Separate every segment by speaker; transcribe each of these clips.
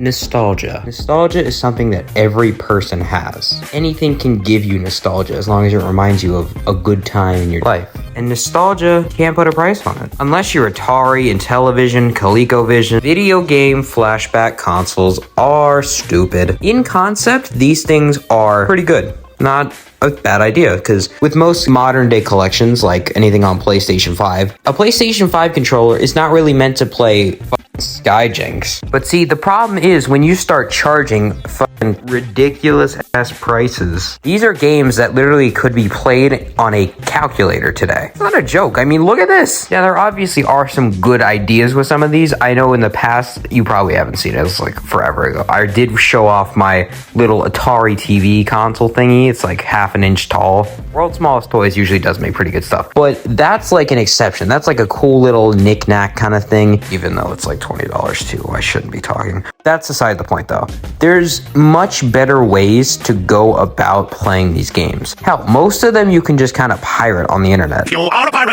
Speaker 1: Nostalgia. Nostalgia is something that every person has. Anything can give you nostalgia as long as it reminds you of a good time in your life. And nostalgia can't put a price on it. Unless you're Atari, Intellivision, Colecovision, video game flashback consoles are stupid. In concept, these things are pretty good. Not a bad idea, because with most modern day collections, like anything on PlayStation 5, a PlayStation 5 controller is not really meant to play Skyjinx. But see, the problem is when you start charging fucking ridiculous ass prices, these are games that literally could be played on a calculator today. It's not a joke. I mean, look at this. Yeah, there obviously are some good ideas with some of these. I know in the past, you probably haven't seen it. It was like forever ago. I did show off my little Atari TV console thingy. It's like half an inch tall. World's Smallest Toys usually does make pretty good stuff, but that's like an exception. That's like a cool little knick-knack kind of thing, even though it's like $20 too. I shouldn't be talking. That's aside the point though. There's much better ways to go about playing these games. Hell, most of them you can just kind of pirate on the internet.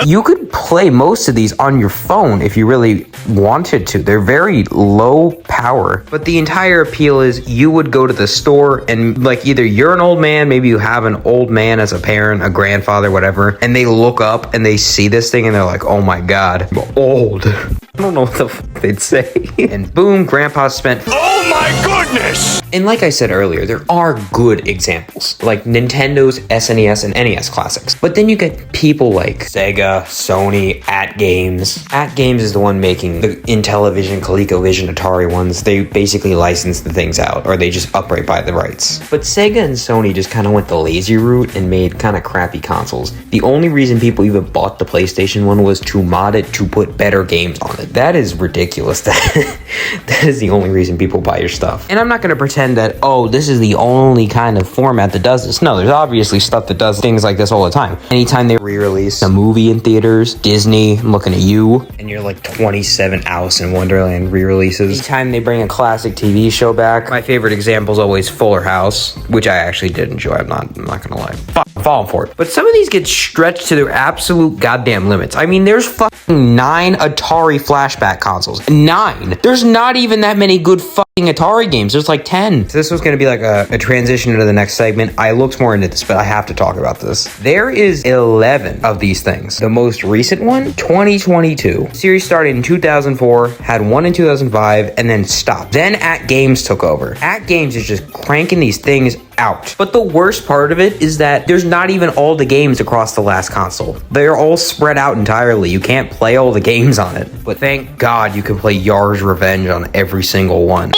Speaker 1: You could play most of these on your phone if you really wanted to. They're very low power, but the entire appeal is you would go to the store and like either you're an old man, maybe you have an old man as a parent, a grandfather, whatever, and they look up and they see this thing and they're like, oh my god, I'm old. I don't know what the fuck they'd say. And boom, grandpa spent, oh my goodness! And like I said earlier, there are good examples, like Nintendo's SNES and NES classics. But then you get people like Sega, Sony, Atgames. Atgames is the one making the Intellivision, ColecoVision, Atari ones. They basically license the things out, or they just upright buy the rights. But Sega and Sony just kind of went the lazy route and made kind of crappy consoles. The only reason people even bought the PlayStation one was to mod it to put better games on it. That is ridiculous. That is the only reason people buy your stuff. And I'm not going to pretend that, oh, this is the only kind of format that does this. No, there's obviously stuff that does things like this all the time. Anytime they re-release a movie in theaters, Disney, I'm looking at you, and you're like 27 Alice in Wonderland re-releases. Anytime they bring a classic TV show back, my favorite example is always Fuller House, which I actually did enjoy. I'm not going to lie. I'm falling for it. But some of these get stretched to their absolute goddamn limits. I mean, there's fucking 9 Atari flashback consoles. 9. There's not even that many good fucking Atari games. There's like 10. So this was going to be like a transition into the next segment. I looked more into this, but I have to talk about this. There is 11 of these things. The most recent one, 2022. Series started in 2004, had one in 2005, and then stopped. Then Atgames took over. Atgames is just cranking these things out. But the worst part of it is that there's not even all the games across the last console. They're all spread out entirely. You can't play all the games on it. But thank God you can play Yar's Revenge on every single one.